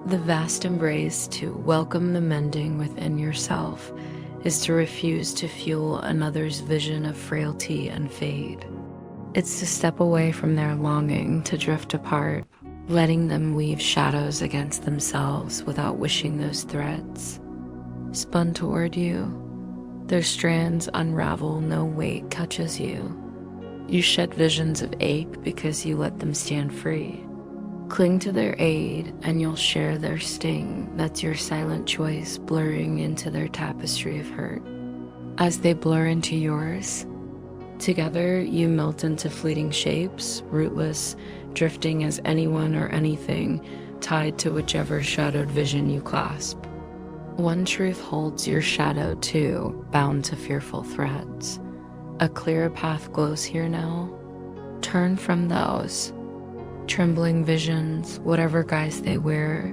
The vast embrace to welcome the mending within yourself is to refuse to fuel another's vision of frailty and fade. It's to step away from their longing to drift apart, letting them weave shadows against themselves without wishing those threads. Spun toward you, their strands unravel, no weight touches you. You shed visions of ache because you let them stand free. Cling to their aid and you'll share their sting. That's your silent choice blurring into their tapestry of hurt. As they blur into yours, together you melt into fleeting shapes, rootless, drifting as anyone or anything tied to whichever shadowed vision you clasp. One truth holds your shadow too, bound to fearful threads. A clearer path glows here now. Turn from those trembling visions, whatever guise they wear.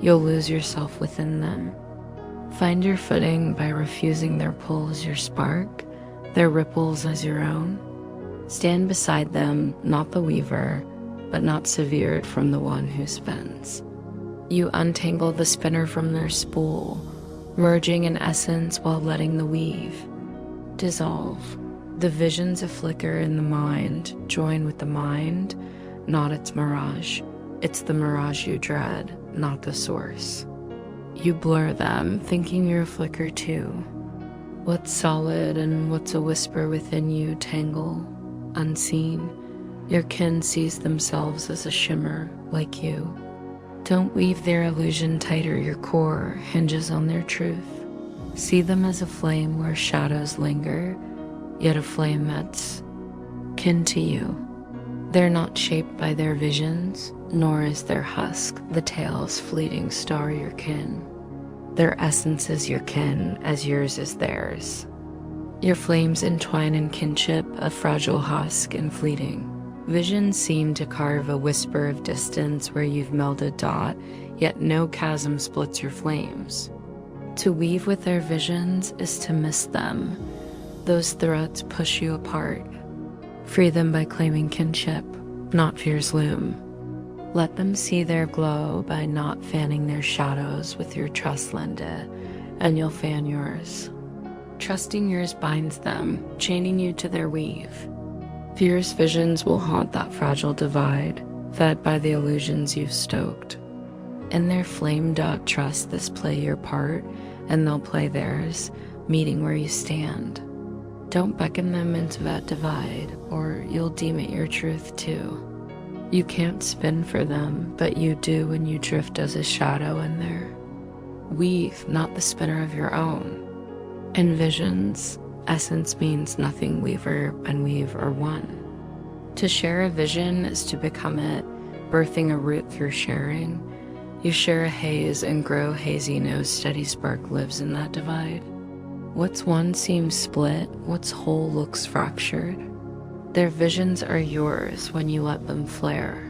You'll lose yourself within them. Find your footing by refusing their pull as your spark, their ripples as your own. Stand beside them, not the weaver, but not severed from the one who spins. You untangle the spinner from their spool, merging in essence while letting the weave dissolve. The visions a flicker in the mind join with the mind, not its mirage. It's the mirage you dread, not the source. You blur them, thinking you're a flicker too. What's solid and what's a whisper within you tangle, unseen. Your kin sees themselves as a shimmer, like you. Don't weave their illusion tighter, your core hinges on their truth. See them as a flame where shadows linger, yet a flame that's kin to you. They're not shaped by their visions, nor is their husk, the tail's fleeting star your kin. Their essence is your kin, as yours is theirs. Your flames entwine in kinship, a fragile husk and fleeting. Visions seem to carve a whisper of distance where you've melded dot, yet no chasm splits your flames. To weave with their visions is to miss them. Those threads push you apart. Free them by claiming kinship, not fear's loom. Let them see their glow by not fanning their shadows with your trust, Linda, and you'll fan yours. Trusting yours binds them, chaining you to their weave. Fierce visions will haunt that fragile divide, fed by the illusions you've stoked. In their flame-dot trust this play your part, and they'll play theirs, meeting where you stand. Don't beckon them into that divide, or you'll deem it your truth too. You can't spin for them, but you do when you drift as a shadow in there. Weave, not the spinner of your own. In visions, essence means nothing. Weaver and weave are one. To share a vision is to become it, birthing a root through sharing. You share a haze and grow hazy, no steady spark lives in that divide. What's one seems split, what's whole looks fractured. Their visions are yours when you let them flare.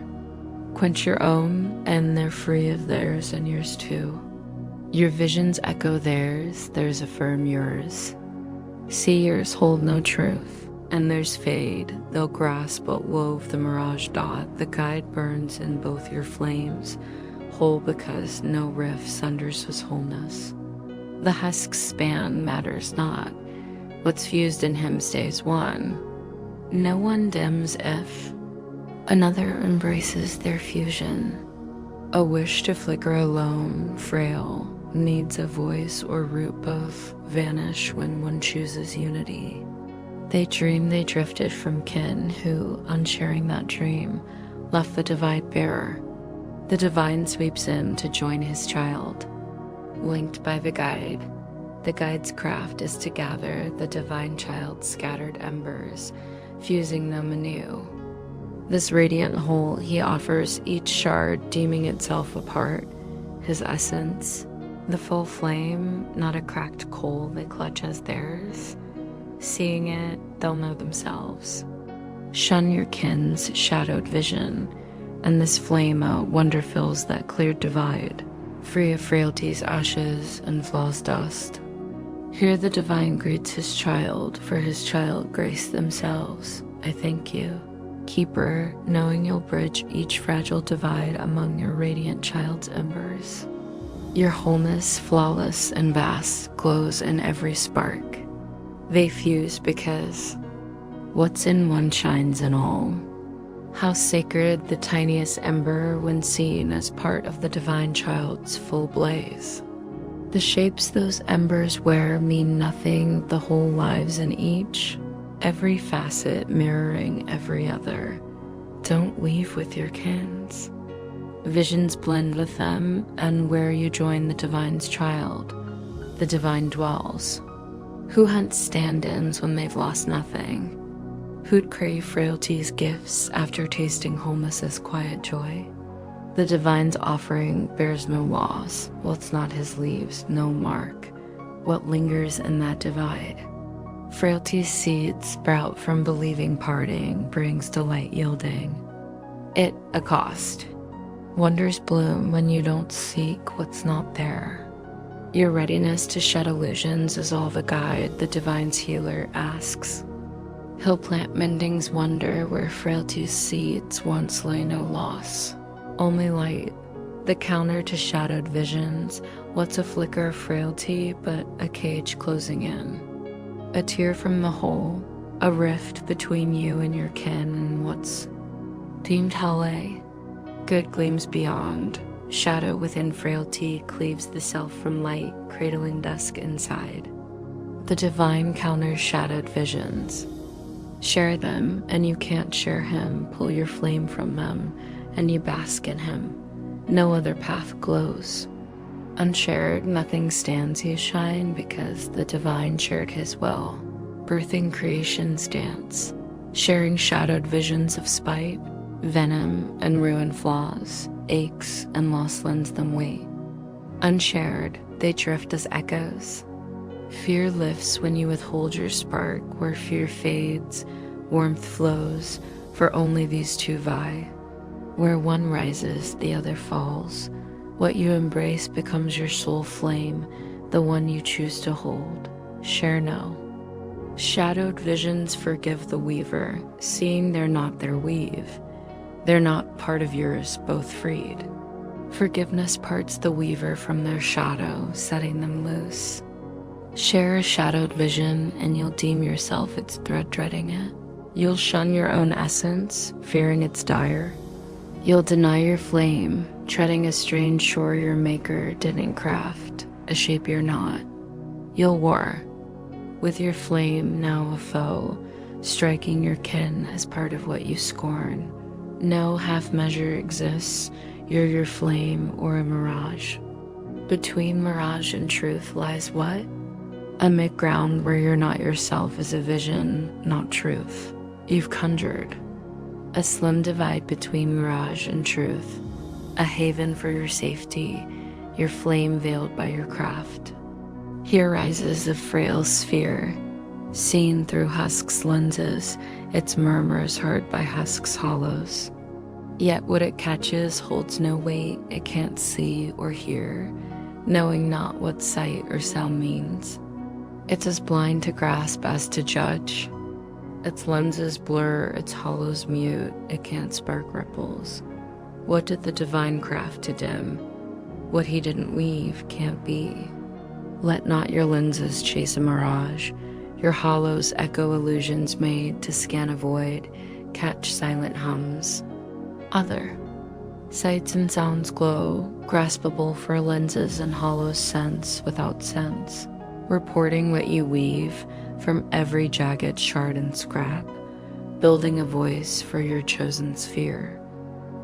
Quench your own, and they're free of theirs and yours too. Your visions echo theirs, theirs affirm yours. Seers hold no truth, and theirs fade. They'll grasp but wove the mirage dot. The guide burns in both your flames, whole because no rift sunders his wholeness. The husk's span matters not. What's fused in him stays one. No one dims if another embraces their fusion. A wish to flicker alone, frail, needs a voice or root both vanish when one chooses unity. They dream they drifted from kin who, unsharing that dream, left the divide bearer. The divine sweeps in to join his child. Linked by the guide's craft is to gather the divine child's scattered embers, fusing them anew. This radiant whole he offers each shard, deeming itself a part, his essence, the full flame, not a cracked coal they clutch as theirs. Seeing it, they'll know themselves. Shun your kin's shadowed vision, and this flame a wonder fills that cleared divide, free of frailty's ashes and flaw's dust. Here the divine greets his child, for his child graced themselves. I thank you. keeper, knowing you'll bridge each fragile divide among your radiant child's embers. Your wholeness, flawless and vast, glows in every spark. They fuse because what's in one shines in all. How sacred the tiniest ember when seen as part of the divine child's full blaze. The shapes those embers wear mean nothing, the whole lives in each, every facet mirroring every other. Don't weave with your kins. Visions blend with them, and where you join the divine's child, the divine dwells. Who hunts stand-ins when they've lost nothing? Who'd crave frailty's gifts after tasting wholeness's quiet joy? The divine's offering bears no loss. What's not his leaves, no mark. What lingers in that divide? Frailty's seeds sprout from believing parting, brings delight yielding. It a cost. Wonders bloom when you don't seek what's not there. Your readiness to shed illusions is all the guide the divine's healer asks. He'll plant mending's wonder where frailty's seeds once lay no loss. Only light, the counter to shadowed visions. What's a flicker of frailty but a cage closing in? A tear from the hole, a rift between you and your kin, and what's deemed helle, good gleams beyond. Shadow within frailty cleaves the self from light, cradling dusk inside. The divine counters shadowed visions. Share them, and you can't share him. Pull your flame from them, and you bask in him. No other path glows. Unshared, nothing stands you shine, because the divine shared his will, birthing creation's dance, sharing shadowed visions of spite, venom and ruined flaws, aches and loss lends them weight. Unshared, they drift as echoes. Fear lifts when you withhold your spark, where fear fades, warmth flows, for only these two vie. Where one rises, the other falls. What you embrace becomes your soul flame, the one you choose to hold. Share no. Shadowed visions forgive the weaver, seeing they're not their weave. They're not part of yours, both freed. Forgiveness parts the weaver from their shadow, setting them loose. Share a shadowed vision, and you'll deem yourself its thread dreading it. You'll shun your own essence, fearing its dire. You'll deny your flame, treading a strange shore your maker didn't craft, a shape you're not. You'll war, with your flame now a foe, striking your kin as part of what you scorn. No half measure exists, you're your flame or a mirage. Between mirage and truth lies what? A mid-ground where you're not yourself is a vision, not truth. You've conjured a slim divide between mirage and truth, a haven for your safety, your flame veiled by your craft. Here rises a frail sphere, seen through husk's lenses, its murmurs heard by husk's hollows. Yet what it catches holds no weight, it can't see or hear, knowing not what sight or sound means. It's as blind to grasp as to judge. Its lenses blur, its hollows mute, it can't spark ripples. What did the divine craft to dim? What he didn't weave can't be. Let not your lenses chase a mirage, your hollows echo illusions made to scan a void, catch silent hums. Other sights and sounds glow, graspable for lenses and hollow sense without sense, reporting what you weave from every jagged shard and scrap, building a voice for your chosen sphere.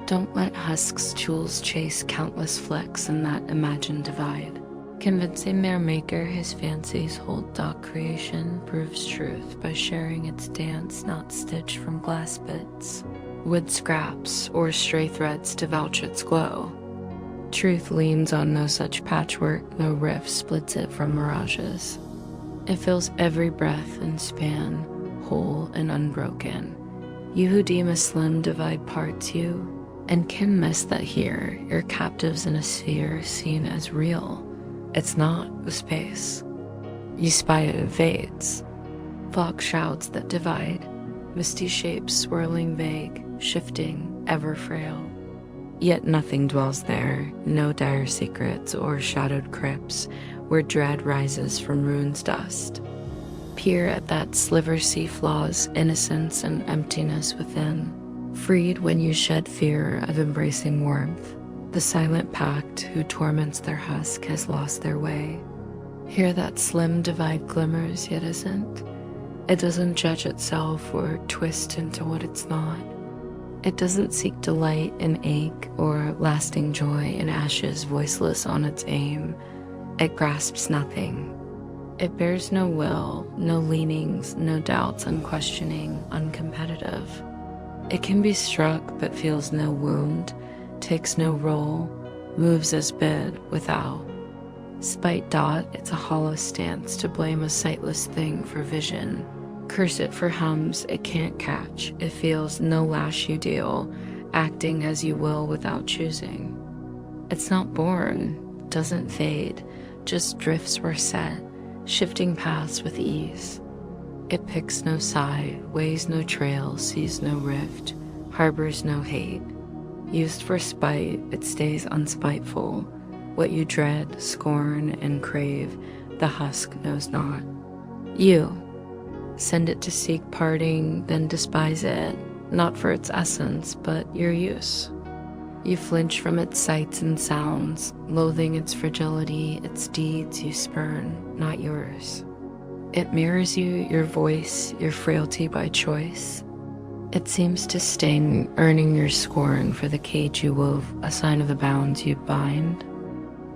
Don't let husk's jewels chase countless flecks in that imagined divide. Convincing their maker his fancies hold dark creation proves truth by sharing its dance not stitched from glass bits, wood scraps, or stray threads to vouch its glow. Truth leans on no such patchwork, no rift splits it from mirages. It fills every breath and span, whole and unbroken. You who deem a slim divide parts you, and can miss that here you're captives in a sphere seen as real. It's not a space. You spy it fades. Fog shrouds that divide. misty shapes swirling vague, shifting, ever frail. Yet nothing dwells there, no dire secrets or shadowed crypts where dread rises from ruin's dust. Peer at that sliver sea flaw's innocence and emptiness within, freed when you shed fear of embracing warmth. The silent pact who torments their husk has lost their way. Hear that slim divide glimmers yet isn't. It doesn't judge itself or twist into what it's not. It doesn't seek delight in ache or lasting joy in ashes voiceless on its aim. It grasps nothing. It bears no will, no leanings, no doubts, unquestioning, uncompetitive. It can be struck but feels no wound, takes no role, moves as bid without. Spite dot its a hollow stance to blame a sightless thing for vision. Curse it for hums it can't catch. It feels no lash you deal, acting as you will without choosing. It's not born, doesn't fade, just drifts where set, shifting paths with ease. It picks no side, weighs no trail, sees no rift, harbors no hate. Used for spite, it stays unspiteful. What you dread, scorn, and crave, the husk knows not. You send it to seek parting, then despise it, not for its essence, but your use. You flinch from its sights and sounds, loathing its fragility, its deeds you spurn, not yours. It mirrors you, your voice, your frailty by choice. It seems to sting, earning your scorn for the cage you wove, a sign of the bounds you bind.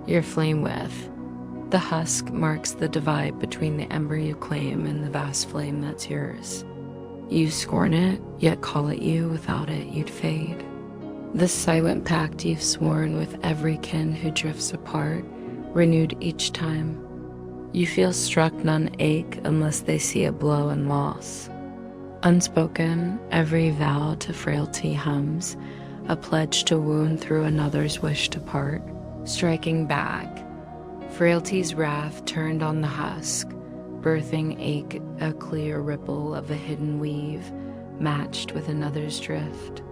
Your flame with. The husk marks the divide between the ember you claim and the vast flame that's yours. You scorn it, yet call it you. Without it, you'd fade. This silent pact you've sworn with every kin who drifts apart, renewed each time. You feel struck, none ache unless they see a blow and loss. Unspoken, every vow to frailty hums, a pledge to wound through another's wish to part. Striking back, frailty's wrath turned on the husk, birthing ache, a clear ripple of a hidden weave, matched with another's drift.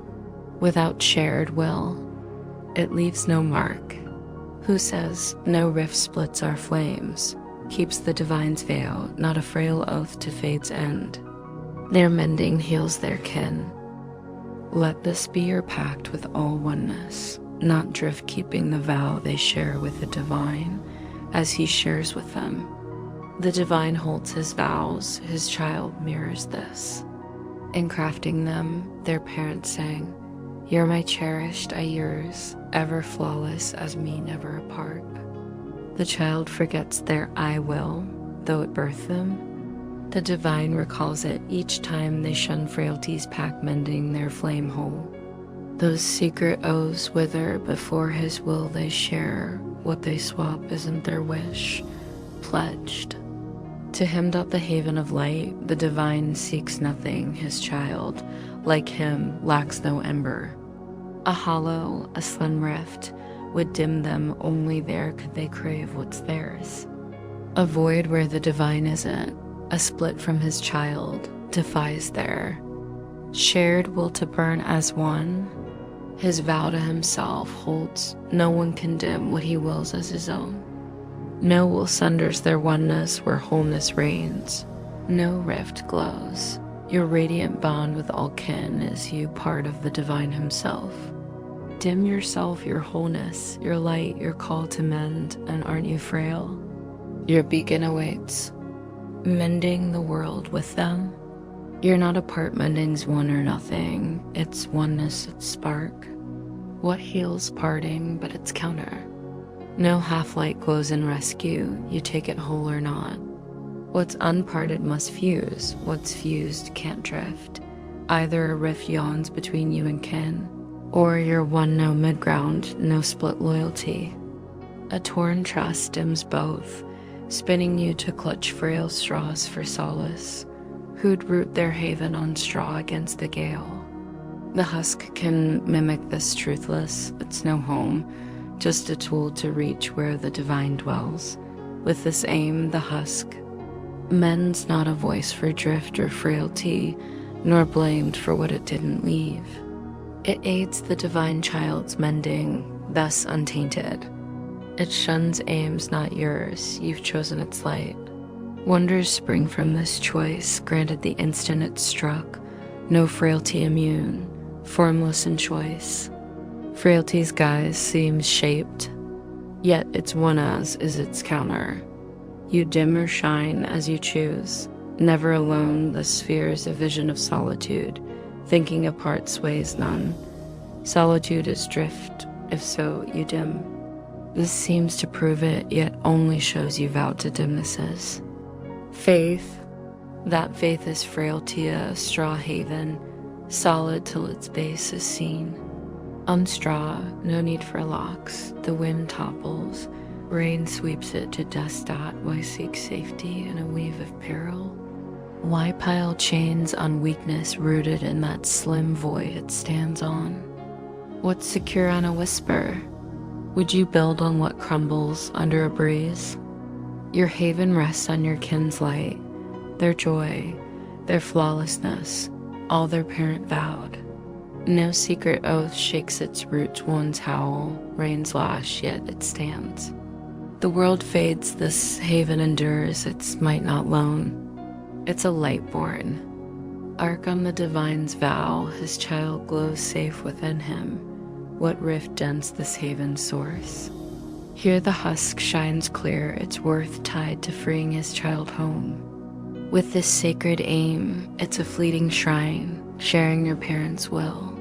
Without shared will, it leaves no mark. Who says no rift splits our flames, keeps the divine's veil, not a frail oath to fate's end. Their mending heals their kin. Let this be your pact with all oneness, not drift keeping the vow they share with the divine, as he shares with them. The divine holds his vows, his child mirrors this. In crafting them, their parents sang, "You're my cherished, I yours, ever flawless as me never apart." The child forgets their I will, though it birthed them. The divine recalls it each time they shun frailty's pact mending their flame whole. Those secret oaths wither before his will they share. What they swap isn't their wish, pledged. To him doth the haven of light, the divine seeks nothing, his child, like him, lacks no ember. A hollow, a slim rift, would dim them, only there could they crave what's theirs. A void where the divine isn't, a split from his child, defies there. Shared will to burn as one, his vow to himself holds, no one can dim what he wills as his own. No will sunders their oneness where wholeness reigns. No rift glows. Your radiant bond with all kin is you part of the divine himself. Dim yourself, your wholeness, your light, your call to mend, and aren't you frail? Your beacon awaits, mending the world with them. You're not apart, mending's one or nothing. It's oneness, its spark. What heals parting but its counter? No half-light glows in rescue, you take it whole or not. What's unparted must fuse, what's fused can't drift. Either a rift yawns between you and kin, or you're one no midground, no split loyalty. A torn trust dims both, spinning you to clutch frail straws for solace. Who'd root their haven on straw against the gale? The husk can mimic this truthless, it's no home, just a tool to reach where the divine dwells. With this aim, the husk mends not a voice for drift or frailty, nor blamed for what it didn't leave. It aids the divine child's mending, thus untainted. It shuns aims not yours, you've chosen its light. Wonders spring from this choice, granted the instant it struck, no frailty immune, formless in choice. Frailty's guise seems shaped, yet its one as is its counter. You dim or shine as you choose, never alone. The sphere's a vision of solitude, thinking apart sways none. Solitude is drift, if so you dim. This seems to prove it, yet only shows you vowed to dimnesses. Faith, that faith is frailty, a straw haven, solid till its base is seen. Unstraw, no need for locks, the wind topples, rain sweeps it to dust. Why seek safety in a weave of peril? Why pile chains on weakness rooted in that slim void it stands on? What's secure on a whisper? Would you build on what crumbles under a breeze? Your haven rests on your kin's light, their joy, their flawlessness, all their parent vowed. No secret oath shakes its roots, wounds howl, rains lash, yet it stands. The world fades, this haven endures, its might not loan. It's a light born. Arc on the divine's vow, his child glows safe within him. What rift dents this haven's source? Here the husk shines clear, its worth tied to freeing his child home. With this sacred aim, it's a fleeting shrine, sharing your parents' will.